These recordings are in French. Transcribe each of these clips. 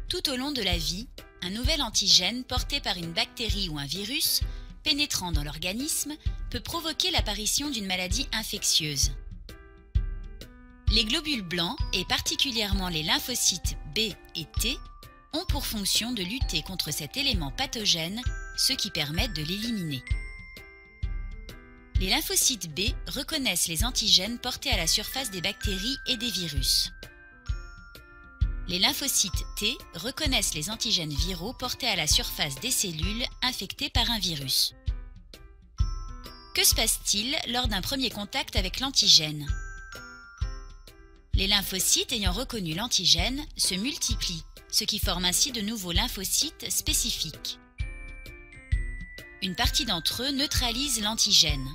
Tout au long de la vie, un nouvel antigène porté par une bactérie ou un virus, pénétrant dans l'organisme, peut provoquer l'apparition d'une maladie infectieuse. Les globules blancs, et particulièrement les lymphocytes B et T, ont pour fonction de lutter contre cet élément pathogène, ce qui permet de l'éliminer. Les lymphocytes B reconnaissent les antigènes portés à la surface des bactéries et des virus. Les lymphocytes T reconnaissent les antigènes viraux portés à la surface des cellules infectées par un virus. Que se passe-t-il lors d'un premier contact avec l'antigène? Les lymphocytes ayant reconnu l'antigène se multiplient, ce qui forme ainsi de nouveaux lymphocytes spécifiques. Une partie d'entre eux neutralise l'antigène.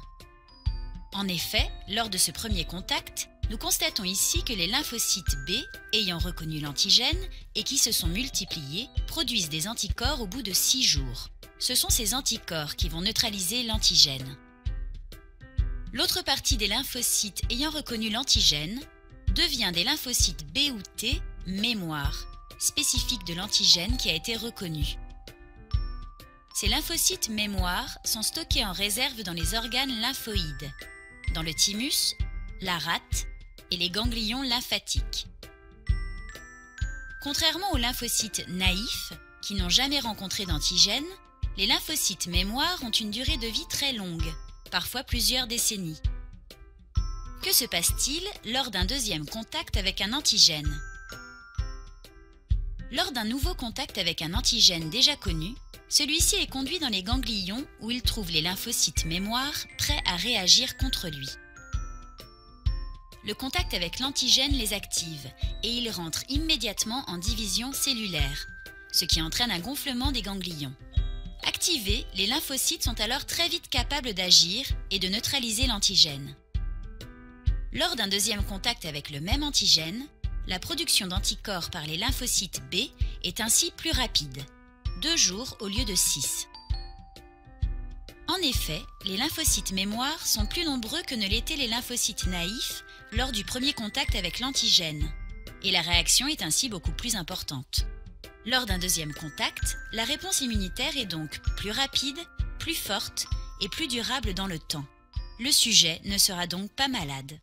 En effet, lors de ce premier contact, nous constatons ici que les lymphocytes B, ayant reconnu l'antigène et qui se sont multipliés, produisent des anticorps au bout de 6 jours. Ce sont ces anticorps qui vont neutraliser l'antigène. L'autre partie des lymphocytes ayant reconnu l'antigène devient des lymphocytes B ou T mémoire, spécifiques de l'antigène qui a été reconnu. Ces lymphocytes mémoire sont stockés en réserve dans les organes lymphoïdes, dans le thymus, la rate et les ganglions lymphatiques. Contrairement aux lymphocytes naïfs, qui n'ont jamais rencontré d'antigène, les lymphocytes mémoire ont une durée de vie très longue, parfois plusieurs décennies. Que se passe-t-il lors d'un deuxième contact avec un antigène? Lors d'un nouveau contact avec un antigène déjà connu, celui-ci est conduit dans les ganglions où il trouve les lymphocytes mémoire prêts à réagir contre lui. Le contact avec l'antigène les active et ils rentrent immédiatement en division cellulaire, ce qui entraîne un gonflement des ganglions. Activés, les lymphocytes sont alors très vite capables d'agir et de neutraliser l'antigène. Lors d'un deuxième contact avec le même antigène, la production d'anticorps par les lymphocytes B est ainsi plus rapide, 2 jours au lieu de 6. En effet, les lymphocytes mémoire sont plus nombreux que ne l'étaient les lymphocytes naïfs lors du premier contact avec l'antigène, et la réaction est ainsi beaucoup plus importante. Lors d'un deuxième contact, la réponse immunitaire est donc plus rapide, plus forte et plus durable dans le temps. Le sujet ne sera donc pas malade.